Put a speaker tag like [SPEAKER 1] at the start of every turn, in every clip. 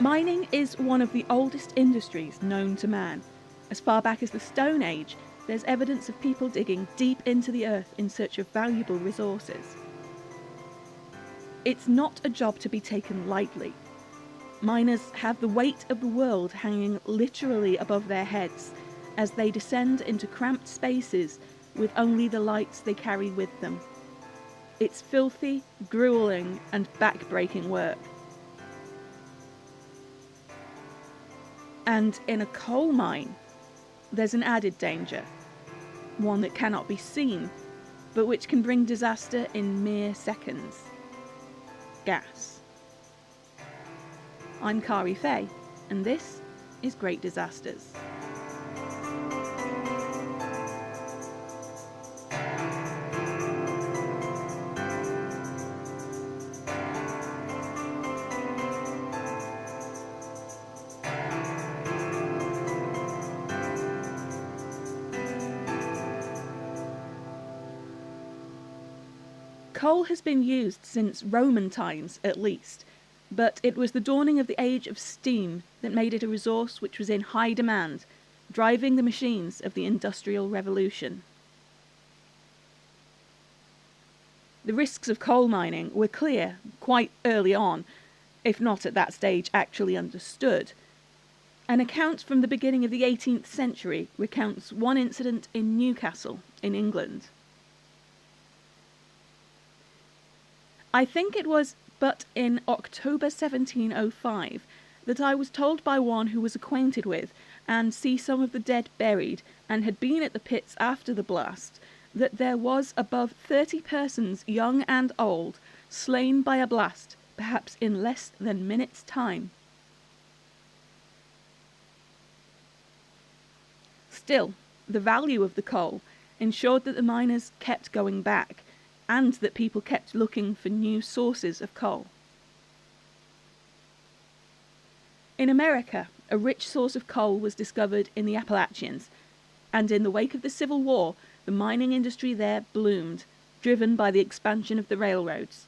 [SPEAKER 1] Mining is one of the oldest industries known to man. As far back as the Stone Age, there's evidence of people digging deep into the earth in search of valuable resources. It's not a job to be taken lightly. Miners have the weight of the world hanging literally above their heads as they descend into cramped spaces with only the lights they carry with them. It's filthy, grueling, and back-breaking work. And in a coal mine, there's an added danger, one that cannot be seen, but which can bring disaster in mere seconds. Gas. I'm Kari Fay, and this is Great Disasters. Coal has been used since Roman times at least, but it was the dawning of the age of steam that made it a resource which was in high demand, driving the machines of the Industrial Revolution. The risks of coal mining were clear quite early on, if not at that stage actually understood. An account from the beginning of the 18th century recounts one incident in Newcastle, in England. I think it was but in October 1705 that I was told by one who was acquainted with and see some of the dead buried and had been at the pits after the blast, that there was above 30 persons, young and old, slain by a blast, perhaps in less than minutes' time. Still, the value of the coal ensured that the miners kept going back, and that people kept looking for new sources of coal. In America, a rich source of coal was discovered in the Appalachians, and in the wake of the Civil War, the mining industry there bloomed, driven by the expansion of the railroads.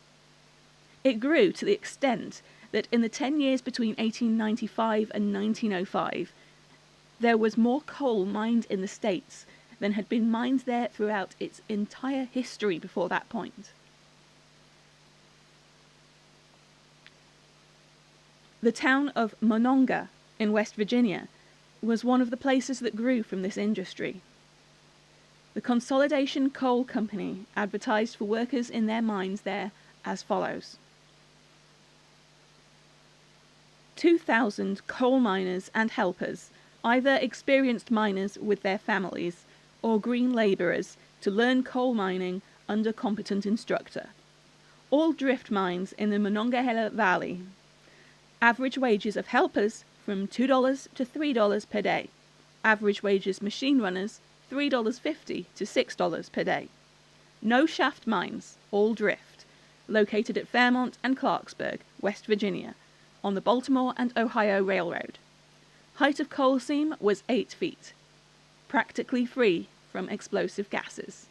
[SPEAKER 1] It grew to the extent that in the 10 years between 1895 and 1905, there was more coal mined in the States than had been mined there throughout its entire history before that point. The town of Monongah in West Virginia was one of the places that grew from this industry. The Consolidation Coal Company advertised for workers in their mines there as follows: 2,000 coal miners and helpers, either experienced miners with their families or green labourers, to learn coal mining under competent instructor. All drift mines in the Monongah Valley. Average wages of helpers from $2 to $3 per day. Average wages machine runners $3.50 to $6 per day. No shaft mines, all drift. Located at Fairmont and Clarksburg, West Virginia, on the Baltimore and Ohio Railroad. Height of coal seam was 8 feet. Practically free from explosive gases.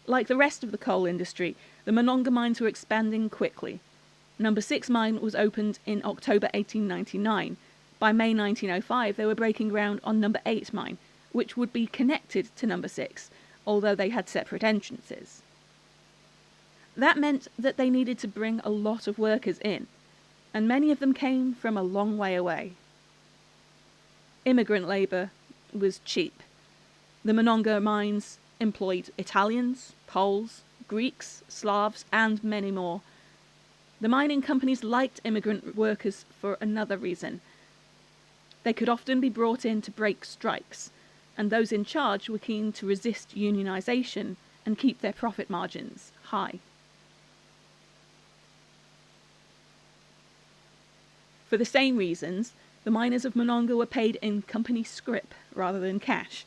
[SPEAKER 1] Like the rest of the coal industry, the Monongah mines were expanding quickly. Number 6 mine was opened in October 1899. By May 1905, they were breaking ground on Number 8 mine, which would be connected to Number 6, although they had separate entrances. That meant that they needed to bring a lot of workers in, and many of them came from a long way away. Immigrant labour was cheap. The Monongah mines employed Italians, Poles, Greeks, Slavs, and many more. The mining companies liked immigrant workers for another reason. They could often be brought in to break strikes, and those in charge were keen to resist unionisation and keep their profit margins high. For the same reasons, the miners of Monongah were paid in company scrip rather than cash,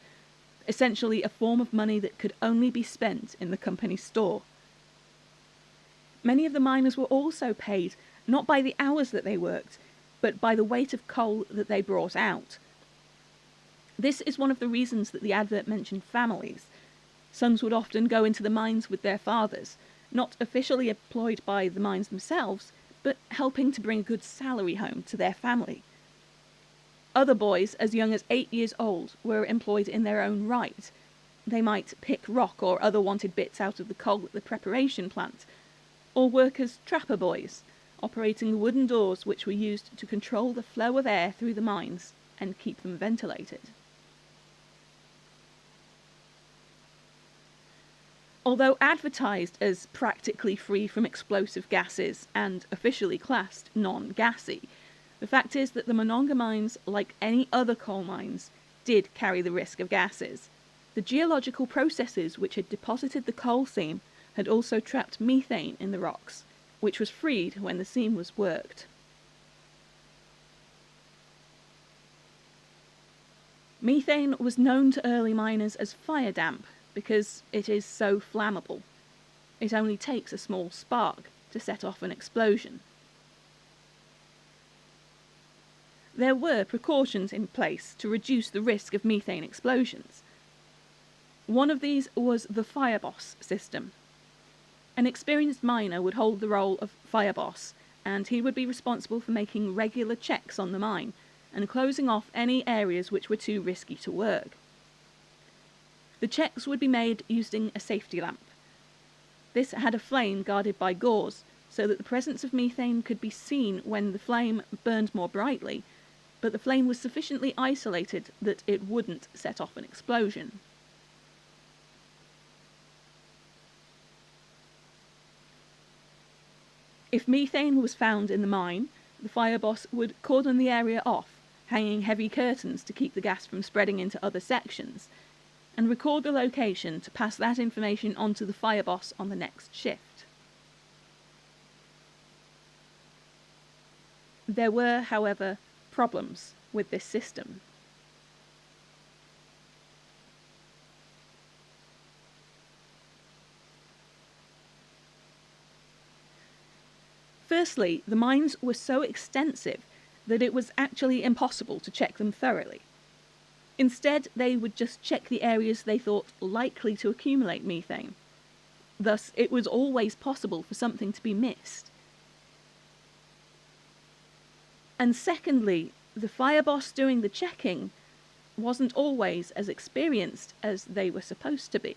[SPEAKER 1] essentially a form of money that could only be spent in the company store. Many of the miners were also paid not by the hours that they worked, but by the weight of coal that they brought out. This is one of the reasons that the advert mentioned families. Sons would often go into the mines with their fathers, not officially employed by the mines themselves, but helping to bring a good salary home to their family. Other boys, as young as 8 years old, were employed in their own right. They might pick rock or other wanted bits out of the coal at the preparation plant, or work as trapper boys, operating the wooden doors which were used to control the flow of air through the mines and keep them ventilated. Although advertised as practically free from explosive gases and officially classed non-gassy, the fact is that the Monongah mines, like any other coal mines, did carry the risk of gases. The geological processes which had deposited the coal seam had also trapped methane in the rocks, which was freed when the seam was worked. Methane was known to early miners as fire damp because it is so flammable. It only takes a small spark to set off an explosion. There were precautions in place to reduce the risk of methane explosions. One of these was the fire boss system. An experienced miner would hold the role of fire boss, and he would be responsible for making regular checks on the mine and closing off any areas which were too risky to work. The checks would be made using a safety lamp. This had a flame guarded by gauze, so that the presence of methane could be seen when the flame burned more brightly, but the flame was sufficiently isolated that it wouldn't set off an explosion. If methane was found in the mine, the fire boss would cordon the area off, hanging heavy curtains to keep the gas from spreading into other sections, and record the location to pass that information on to the fire boss on the next shift. There were, however, problems with this system. Firstly, the mines were so extensive that it was actually impossible to check them thoroughly. Instead, they would just check the areas they thought likely to accumulate methane. Thus, it was always possible for something to be missed. And secondly, the fire boss doing the checking wasn't always as experienced as they were supposed to be.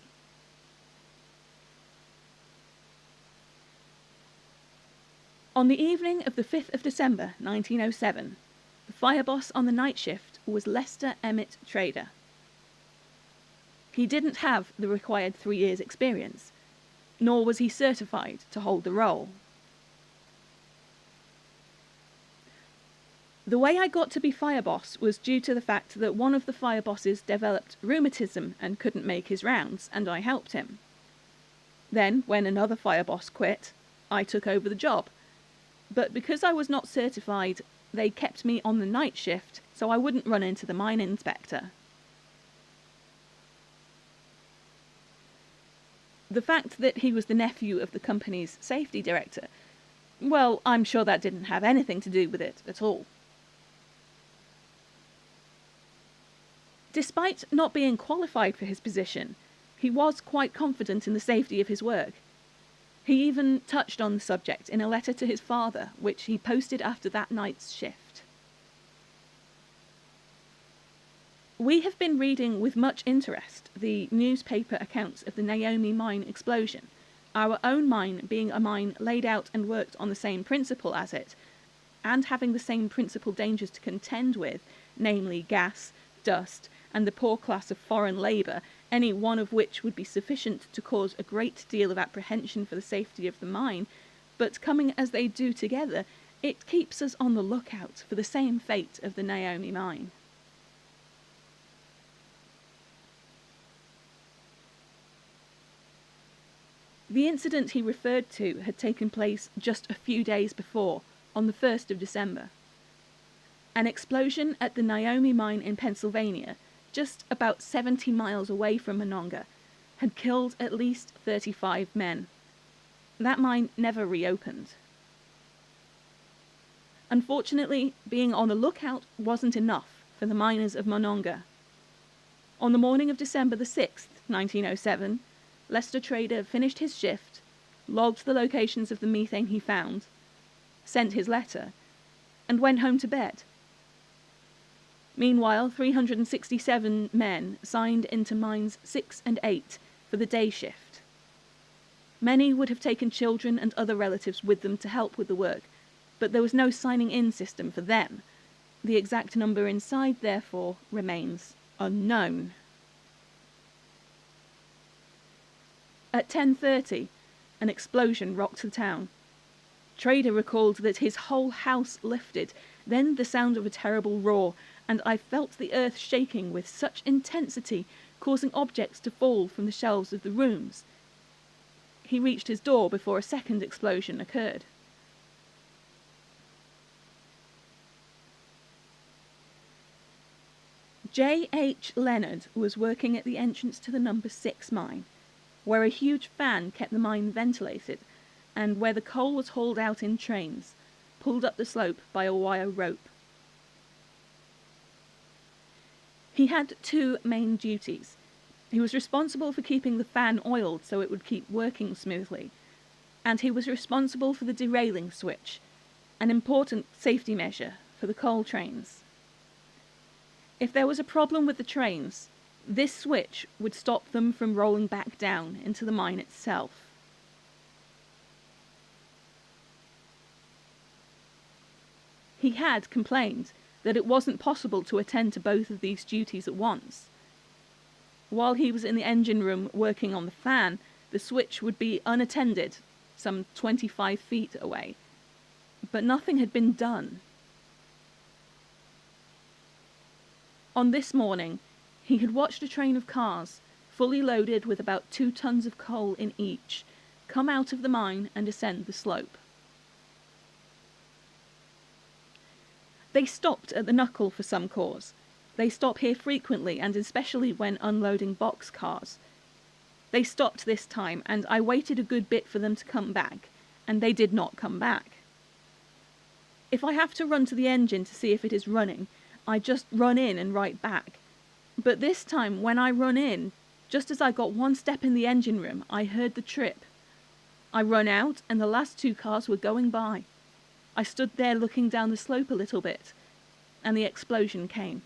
[SPEAKER 1] On the evening of the 5th of December 1907, the fire boss on the night shift was Lester Emmett Trader. He didn't have the required 3 years' experience, nor was he certified to hold the role. The way I got to be fire boss was due to the fact that one of the fire bosses developed rheumatism and couldn't make his rounds, and I helped him. Then, when another fire boss quit, I took over the job. But because I was not certified, they kept me on the night shift so I wouldn't run into the mine inspector. The fact that he was the nephew of the company's safety director, well, I'm sure that didn't have anything to do with it at all. Despite not being qualified for his position, he was quite confident in the safety of his work. He even touched on the subject in a letter to his father, which he posted after that night's shift. We have been reading with much interest the newspaper accounts of the Naomi mine explosion, our own mine being a mine laid out and worked on the same principle as it, and having the same principal dangers to contend with, namely gas, dust, and the poor class of foreign labour, any one of which would be sufficient to cause a great deal of apprehension for the safety of the mine, but coming as they do together, it keeps us on the lookout for the same fate of the Naomi mine. The incident he referred to had taken place just a few days before, on the 1st of December. An explosion at the Naomi mine in Pennsylvania, just about 70 miles away from Monongah, had killed at least 35 men. That mine never reopened. Unfortunately, being on the lookout wasn't enough for the miners of Monongah. On the morning of December the 6th, 1907, Lester Trader finished his shift, logged the locations of the methane he found, sent his letter, and went home to bed. Meanwhile, 367 men signed into mines 6 and 8 for the day shift. Many would have taken children and other relatives with them to help with the work, but there was no signing in system for them. The exact number inside, therefore, remains unknown. At 10:30, an explosion rocked the town. Trader recalled that his whole house lifted, then the sound of a terrible roar, and I felt the earth shaking with such intensity, causing objects to fall from the shelves of the rooms. He reached his door before a second explosion occurred. J. H. Leonard was working at the entrance to the number 6 mine, where a huge fan kept the mine ventilated, and where the coal was hauled out in trains, pulled up the slope by a wire rope. He had 2 main duties. He was responsible for keeping the fan oiled so it would keep working smoothly, and he was responsible for the derailing switch, an important safety measure for the coal trains. If there was a problem with the trains, this switch would stop them from rolling back down into the mine itself. He had complained that it wasn't possible to attend to both of these duties at once. While he was in the engine room working on the fan, the switch would be unattended, some 25 feet away. But nothing had been done. On this morning, he had watched a train of cars, fully loaded with about 2 tons of coal in each, come out of the mine and ascend the slope. They stopped at the knuckle for some cause. They stop here frequently, and especially when unloading box cars. They stopped this time, and I waited a good bit for them to come back, and they did not come back. If I have to run to the engine to see if it is running, I just run in and right back. But this time, when I run in, just as I got 1 step in the engine room, I heard the trip. I run out, and the last 2 cars were going by. I stood there looking down the slope a little bit, and the explosion came.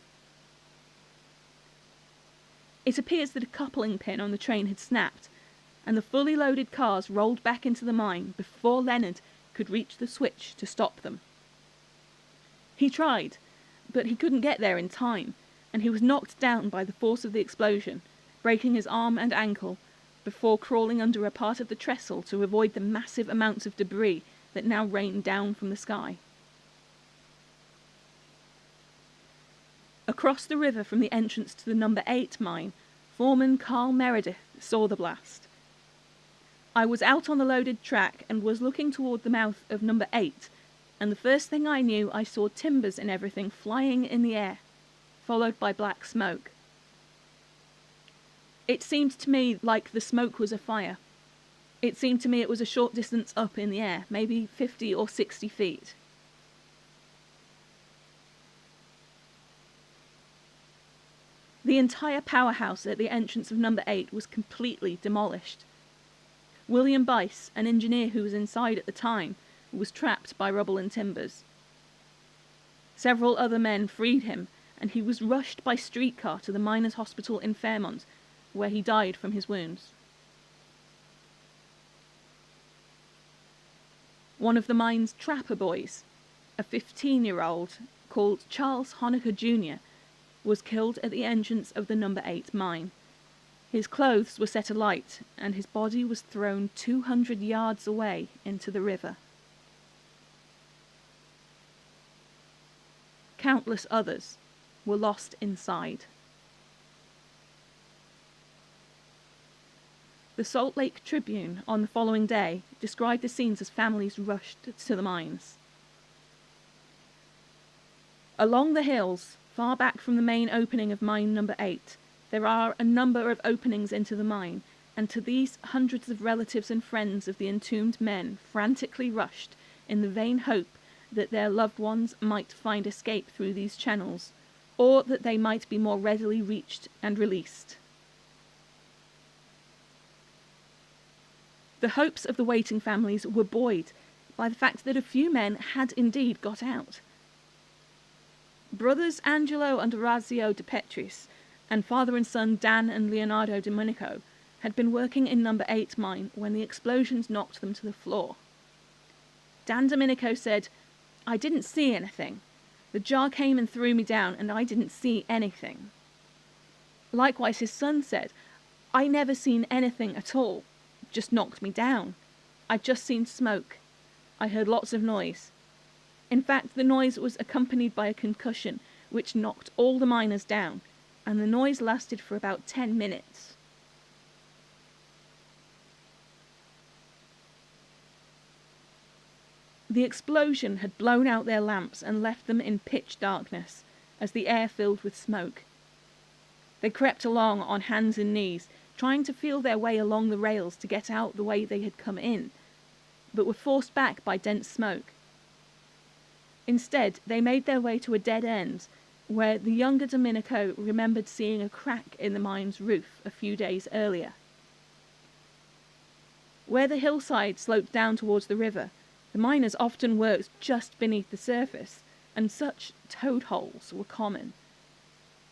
[SPEAKER 1] It appears that a coupling pin on the train had snapped, and the fully loaded cars rolled back into the mine before Leonard could reach the switch to stop them. He tried, but he couldn't get there in time, and he was knocked down by the force of the explosion, breaking his arm and ankle, before crawling under a part of the trestle to avoid the massive amounts of debris that now rained down from the sky. Across the river from the entrance to the number 8 mine, foreman Carl Meredith saw the blast. I was out on the loaded track and was looking toward the mouth of number 8, and the first thing I knew, I saw timbers and everything flying in the air, followed by black smoke. It seemed to me like the smoke was a fire. It seemed to me it was a short distance up in the air, maybe 50 or 60 feet. The entire powerhouse at the entrance of number 8 was completely demolished. William Bice, an engineer who was inside at the time, was trapped by rubble and timbers. Several other men freed him, and he was rushed by streetcar to the miners' hospital in Fairmont, where he died from his wounds. One of the mine's trapper boys, a 15-year-old called Charles Honecker Jr., was killed at the entrance of the number 8 mine. His clothes were set alight, and his body was thrown 200 yards away into the river. Countless others were lost inside. The Salt Lake Tribune on the following day described the scenes as families rushed to the mines. Along the hills, far back from the main opening of mine number 8, there are a number of openings into the mine, and to these hundreds of relatives and friends of the entombed men frantically rushed in the vain hope that their loved ones might find escape through these channels, or that they might be more readily reached and released. The hopes of the waiting families were buoyed by the fact that a few men had indeed got out. Brothers Angelo and Orazio de Petris and father and son Dan and Leonardo Domenico had been working in number 8 mine when the explosions knocked them to the floor. Dan Domenico said, "I didn't see anything. The jar came and threw me down and I didn't see anything." Likewise his son said, "I never seen anything at all. Just knocked me down. I just seen smoke. I heard lots of noise. In fact, the noise was accompanied by a concussion which knocked all the miners down, and the noise lasted for about 10 minutes. The explosion had blown out their lamps and left them in pitch darkness as the air filled with smoke. They crept along on hands and knees, trying to feel their way along the rails to get out the way they had come in, but were forced back by dense smoke. Instead, they made their way to a dead end, where the younger Domenico remembered seeing a crack in the mine's roof a few days earlier. Where the hillside sloped down towards the river, the miners often worked just beneath the surface, and such toad holes were common.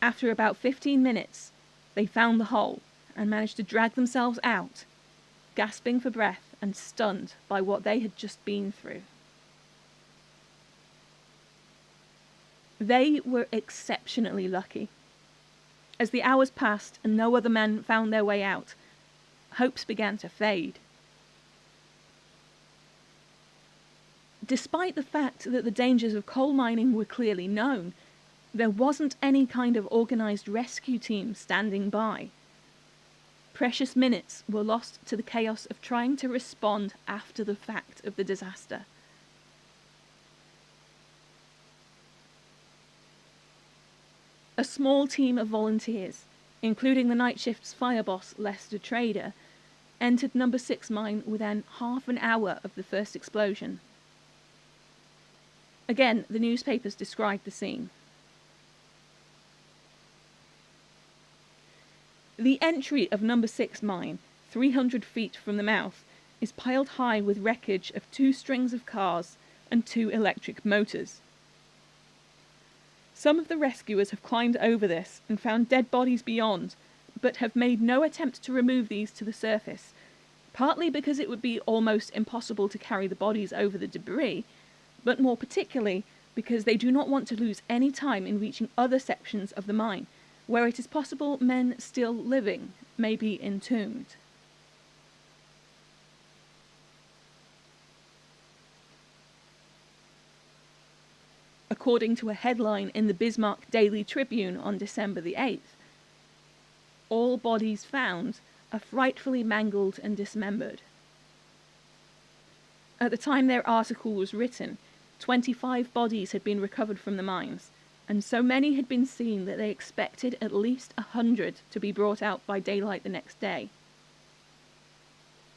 [SPEAKER 1] After about 15 minutes, they found the hole and managed to drag themselves out, gasping for breath and stunned by what they had just been through. They were exceptionally lucky. As the hours passed and no other men found their way out, hopes began to fade. Despite the fact that the dangers of coal mining were clearly known, there wasn't any kind of organised rescue team standing by. Precious minutes were lost to the chaos of trying to respond after the fact of the disaster. A small team of volunteers, including the night shift's fire boss Lester Trader, entered number 6 mine within half an hour of the first explosion. Again, the newspapers described the scene. The entry of number 6 mine, 300 feet from the mouth, is piled high with wreckage of 2 strings of cars and 2 electric motors. Some of the rescuers have climbed over this and found dead bodies beyond, but have made no attempt to remove these to the surface, partly because it would be almost impossible to carry the bodies over the debris, but more particularly because they do not want to lose any time in reaching other sections of the mine, where it is possible men still living may be entombed. According to a headline in the Bismarck Daily Tribune on December the 8th, all bodies found are frightfully mangled and dismembered. At the time their article was written, 25 bodies had been recovered from the mines, and so many had been seen that they expected at least 100 to be brought out by daylight the next day.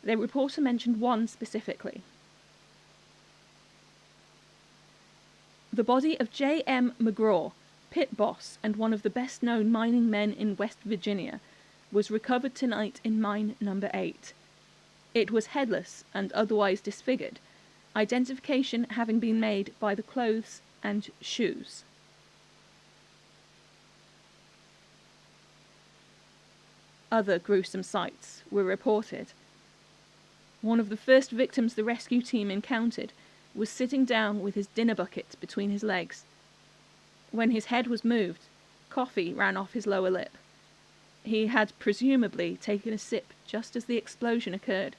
[SPEAKER 1] Their reporter mentioned one specifically. The body of J. M. McGraw, pit boss and one of the best-known mining men in West Virginia, was recovered tonight in mine number 8. It was headless and otherwise disfigured, identification having been made by the clothes and shoes. Other gruesome sights were reported. One of the first victims the rescue team encountered was sitting down with his dinner bucket between his legs. When his head was moved, coffee ran off his lower lip. He had presumably taken a sip just as the explosion occurred.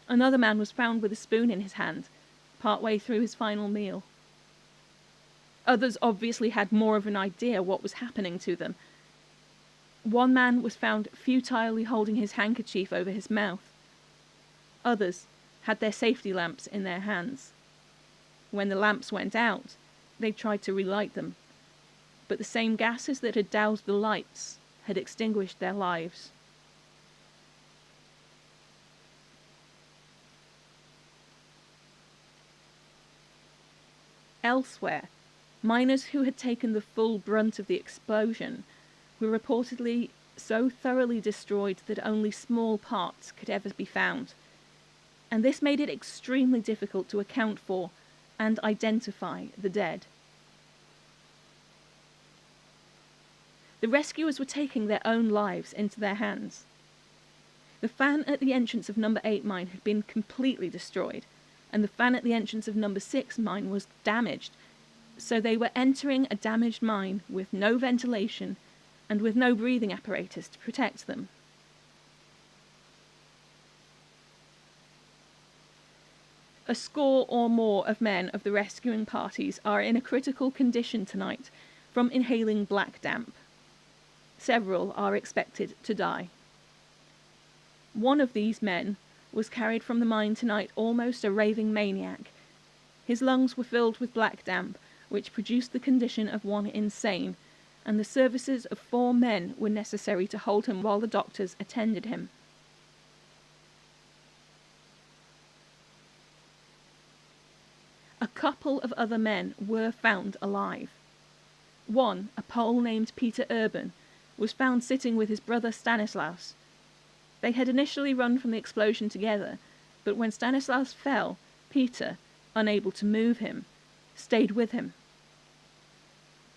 [SPEAKER 1] Another man was found with a spoon in his hand, partway through his final meal. Others obviously had more of an idea what was happening to them. One man was found futilely holding his handkerchief over his mouth. Others had their safety lamps in their hands. When the lamps went out, they tried to relight them, but the same gases that had doused the lights had extinguished their lives. Elsewhere, miners who had taken the full brunt of the explosion were reportedly so thoroughly destroyed that only small parts could ever be found, and this made it extremely difficult to account for and identify the dead. The rescuers were taking their own lives into their hands. The fan at the entrance of number 8 mine had been completely destroyed, and the fan at the entrance of number 6 mine was damaged, so they were entering a damaged mine with no ventilation and with no breathing apparatus to protect them. A score or more of men of the rescuing parties are in a critical condition tonight from inhaling black damp. Several are expected to die. One of these men was carried from the mine tonight almost a raving maniac. His lungs were filled with black damp, which produced the condition of one insane, and the services of 4 men were necessary to hold him while the doctors attended him. A couple of other men were found alive. One, a Pole named Peter Urban, was found sitting with his brother Stanislaus. They had initially run from the explosion together, but when Stanislaus fell, Peter, unable to move him, stayed with him.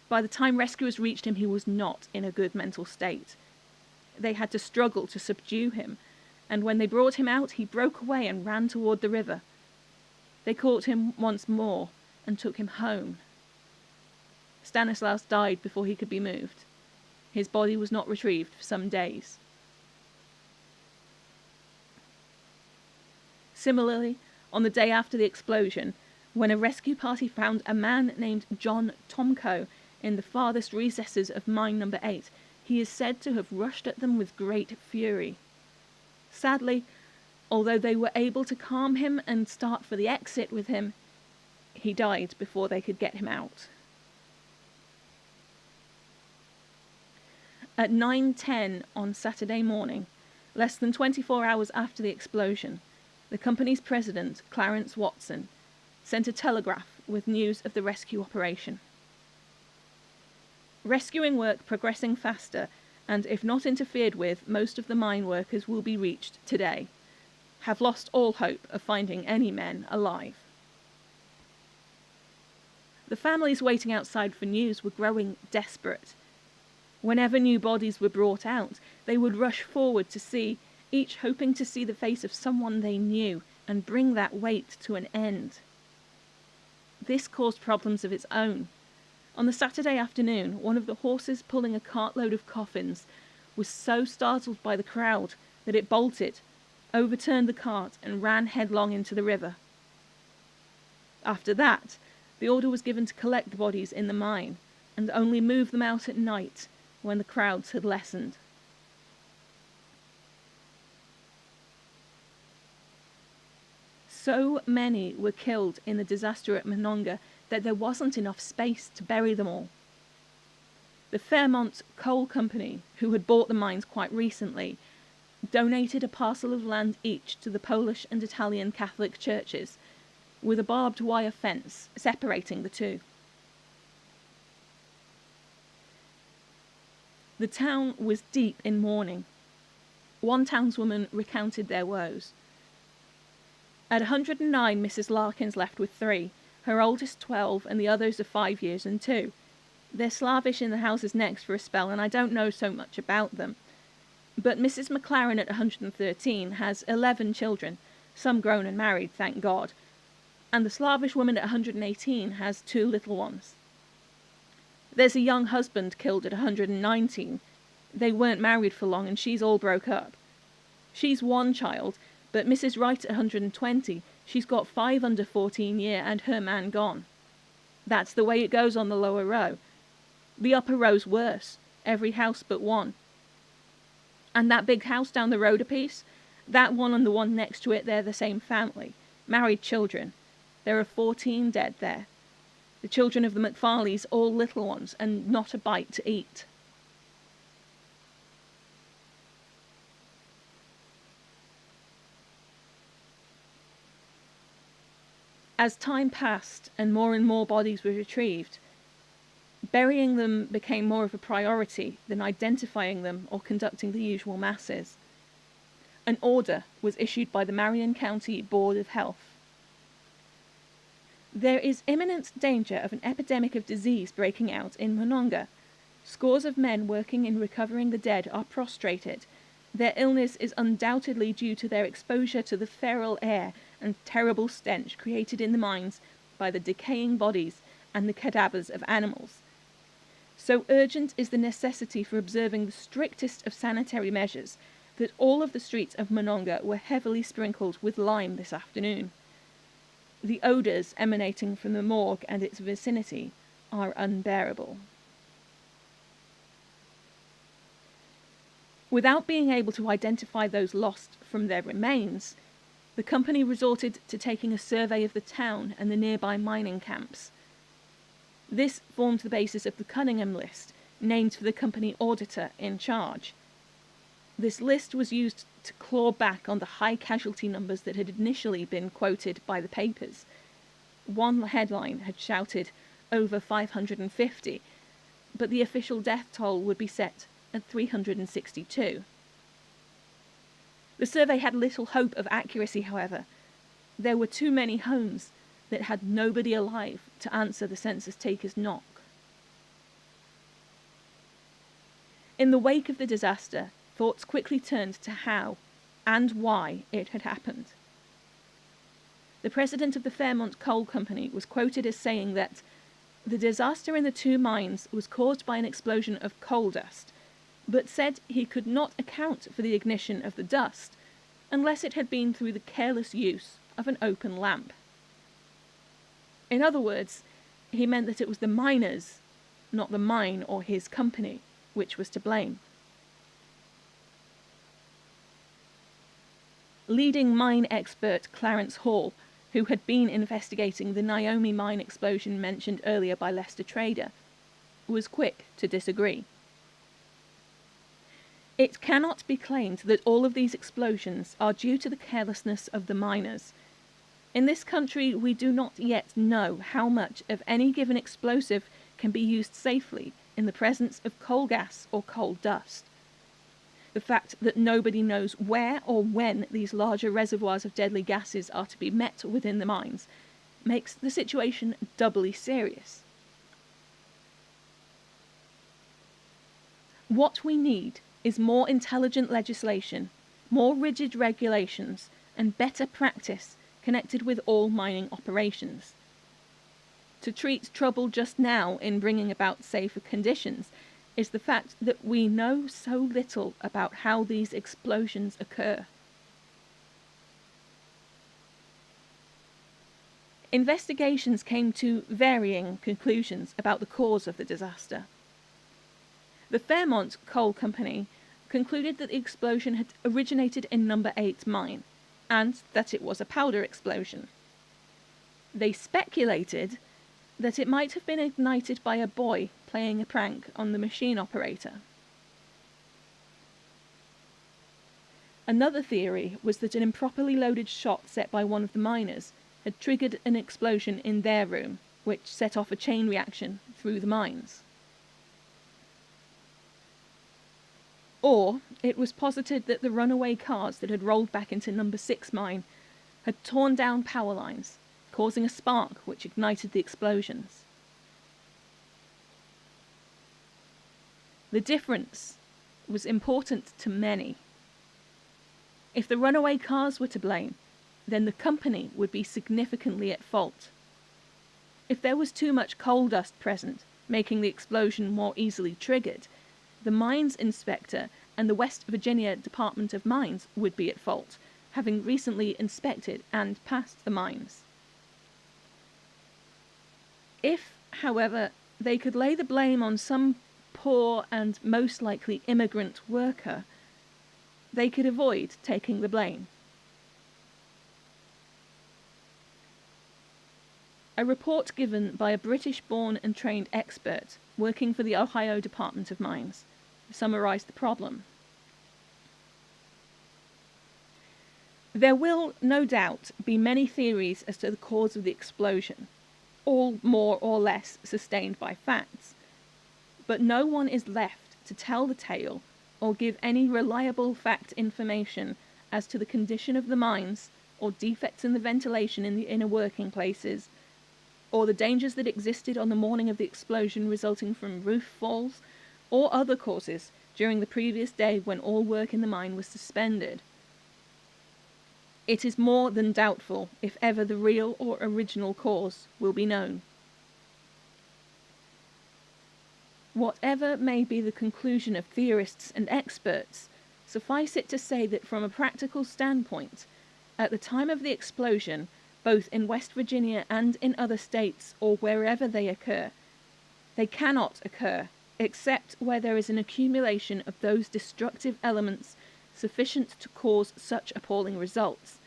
[SPEAKER 1] By the time rescuers reached him, he was not in a good mental state. They had to struggle to subdue him, and when they brought him out, he broke away and ran toward the river. They caught him once more and took him home. Stanislaus died before he could be moved. His body was not retrieved for some days. Similarly, on the day after the explosion, when a rescue party found a man named John Tomko in the farthest recesses of mine number 8, he is said to have rushed at them with great fury. Sadly, although they were able to calm him and start for the exit with him, he died before they could get him out. At 9:10 on Saturday morning, less than 24 hours after the explosion, the company's president, Clarence Watson, sent a telegraph with news of the rescue operation. Rescuing work progressing faster, and if not interfered with, most of the mine workers will be reached today. Have lost all hope of finding any men alive. The families waiting outside for news were growing desperate. Whenever new bodies were brought out, they would rush forward to see, each hoping to see the face of someone they knew and bring that wait to an end. This caused problems of its own. On the Saturday afternoon, one of the horses pulling a cartload of coffins was so startled by the crowd that it bolted, overturned the cart, and ran headlong into the river. After that, the order was given to collect the bodies in the mine, and only move them out at night when the crowds had lessened. So many were killed in the disaster at Monongah that there wasn't enough space to bury them all. The Fairmont Coal Company, who had bought the mines quite recently, donated a parcel of land each to the Polish and Italian Catholic churches, with a barbed wire fence separating the two. The town was deep in mourning. One townswoman recounted their woes. At 109, Mrs. Larkins left with 3, her oldest 12, and the others of 5 years and 2. They're Slavish in the houses next for a spell, and I don't know so much about them. But Mrs. McLaren at 113 has 11 children, some grown and married, thank God, and the Slavish woman at 118 has 2 little ones. There's a young husband killed at 119. They weren't married for long, and she's all broke up. She's 1 child, but Mrs. Wright at 120, she's got 5 under 14 year and her man gone. That's the way it goes on the lower row. The upper row's worse, every house but one. And that big house down the road a piece, that one and the one next to it, they're the same family. Married children. There are 14 dead there. The children of the McFarleys, all little ones, and not a bite to eat. As time passed and more bodies were retrieved, Burying them became more of a priority than identifying them or conducting the usual masses. An order was issued by the Marion County Board of Health. There is imminent danger of an epidemic of disease breaking out in Monongah. Scores of men working in recovering the dead are prostrated. Their illness is undoubtedly due to their exposure to the feral air and terrible stench created in the mines by the decaying bodies and the cadavers of animals. So urgent is the necessity for observing the strictest of sanitary measures that all of the streets of Monongah were heavily sprinkled with lime this afternoon. The odours emanating from the morgue and its vicinity are unbearable. Without being able to identify those lost from their remains, the company resorted to taking a survey of the town and the nearby mining camps. This formed the basis of the Cunningham list, named for the company auditor in charge. This list was used to claw back on the high casualty numbers that had initially been quoted by the papers. One headline had shouted over 550, but the official death toll would be set at 362. The survey had little hope of accuracy, however. There were too many homes that had nobody alive to answer the census taker's knock. In the wake of the disaster, thoughts quickly turned to how and why it had happened. The president of the Fairmont Coal Company was quoted as saying that the disaster in the two mines was caused by an explosion of coal dust, but said he could not account for the ignition of the dust unless it had been through the careless use of an open lamp. In other words, he meant that it was the miners, not the mine or his company, which was to blame. Leading mine expert Clarence Hall, who had been investigating the Naomi mine explosion mentioned earlier by Lester Trader, was quick to disagree. It cannot be claimed that all of these explosions are due to the carelessness of the miners. In this country, we do not yet know how much of any given explosive can be used safely in the presence of coal gas or coal dust. The fact that nobody knows where or when these larger reservoirs of deadly gases are to be met within the mines makes the situation doubly serious. What we need is more intelligent legislation, more rigid regulations, and better practice connected with all mining operations. To treat trouble just now in bringing about safer conditions is the fact that we know so little about how these explosions occur. Investigations came to varying conclusions about the cause of the disaster. The Fairmont Coal Company concluded that the explosion had originated in number 8 mine, and that it was a powder explosion. They speculated that it might have been ignited by a boy playing a prank on the machine operator. Another theory was that an improperly loaded shot set by one of the miners had triggered an explosion in their room, which set off a chain reaction through the mines. Or it was posited that the runaway cars that had rolled back into number 6 mine had torn down power lines, causing a spark which ignited the explosions. The difference was important to many. If the runaway cars were to blame, then the company would be significantly at fault. If there was too much coal dust present, making the explosion more easily triggered, the mines inspector and the West Virginia Department of Mines would be at fault, having recently inspected and passed the mines. If, however, they could lay the blame on some poor and most likely immigrant worker, they could avoid taking the blame. A report given by a British-born and trained expert working for the Ohio Department of Mines summarized the problem. There will, no doubt, be many theories as to the cause of the explosion, all more or less sustained by facts, but no one is left to tell the tale or give any reliable fact information as to the condition of the mines, or defects in the ventilation in the inner working places, or the dangers that existed on the morning of the explosion resulting from roof falls, or other causes during the previous day when all work in the mine was suspended. It is more than doubtful if ever the real or original cause will be known. Whatever may be the conclusion of theorists and experts, suffice it to say that from a practical standpoint, at the time of the explosion, both in West Virginia and in other states or wherever they occur, they cannot occur except where there is an accumulation of those destructive elements sufficient to cause such appalling results,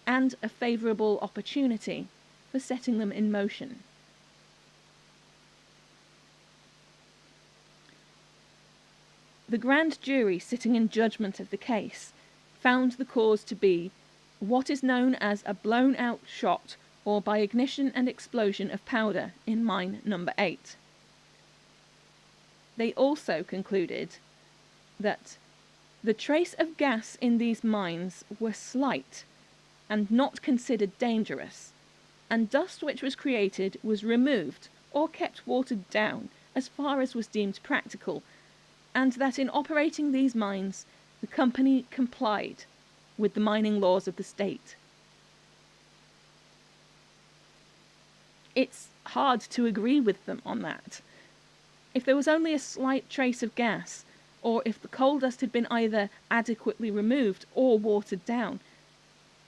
[SPEAKER 1] and a favourable opportunity for setting them in motion. The grand jury sitting in judgment of the case found the cause to be what is known as a blown-out shot or by ignition and explosion of powder in mine number 8. They also concluded that the trace of gas in these mines were slight and not considered dangerous, and dust which was created was removed or kept watered down as far as was deemed practical, and that in operating these mines the company complied with the mining laws of the state. It's hard to agree with them on that. If there was only a slight trace of gas, or if the coal dust had been either adequately removed or watered down,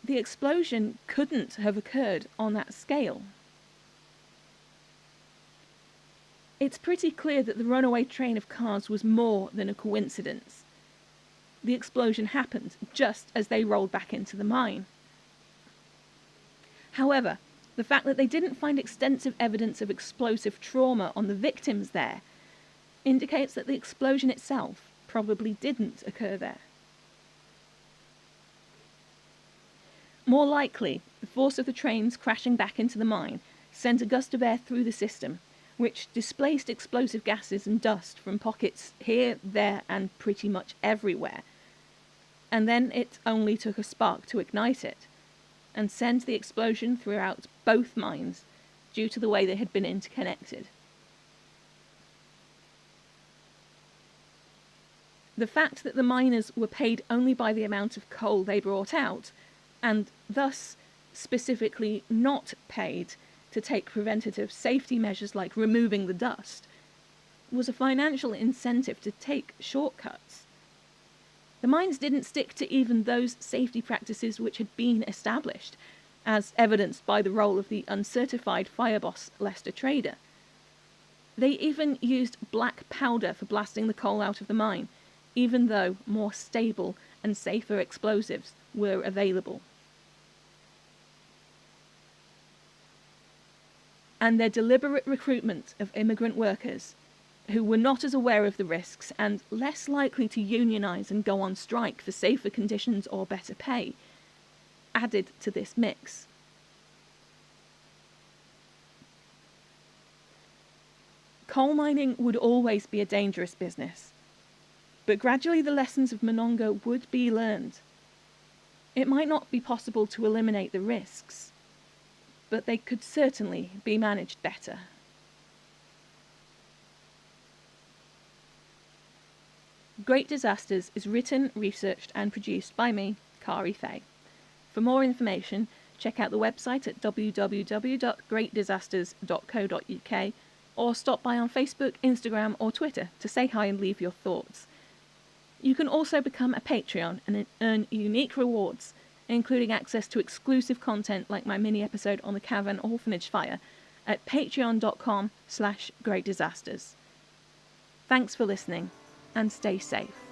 [SPEAKER 1] the explosion couldn't have occurred on that scale. It's pretty clear that the runaway train of cars was more than a coincidence. The explosion happened just as they rolled back into the mine. However, the fact that they didn't find extensive evidence of explosive trauma on the victims there indicates that the explosion itself probably didn't occur there. More likely, the force of the trains crashing back into the mine sent a gust of air through the system, which displaced explosive gases and dust from pockets here, there, and pretty much everywhere. And then it only took a spark to ignite it, and send the explosion throughout both mines, due to the way they had been interconnected. The fact that the miners were paid only by the amount of coal they brought out, and thus specifically not paid to take preventative safety measures like removing the dust, was a financial incentive to take shortcuts. The mines didn't stick to even those safety practices which had been established, as evidenced by the role of the uncertified fireboss Lester Trader. They even used black powder for blasting the coal out of the mine, even though more stable and safer explosives were available. And their deliberate recruitment of immigrant workers, who were not as aware of the risks and less likely to unionize and go on strike for safer conditions or better pay, added to this mix. Coal mining would always be a dangerous business, but gradually the lessons of Monongah would be learned. It might not be possible to eliminate the risks, but they could certainly be managed better. Great Disasters is written, researched and produced by me, Kari Fay. For more information, check out the website at www.greatdisasters.co.uk or stop by on Facebook, Instagram or Twitter to say hi and leave your thoughts. You can also become a Patreon and earn unique rewards, including access to exclusive content like my mini-episode on the Cavan Orphanage fire at patreon.com/greatdisasters. Thanks for listening, and stay safe.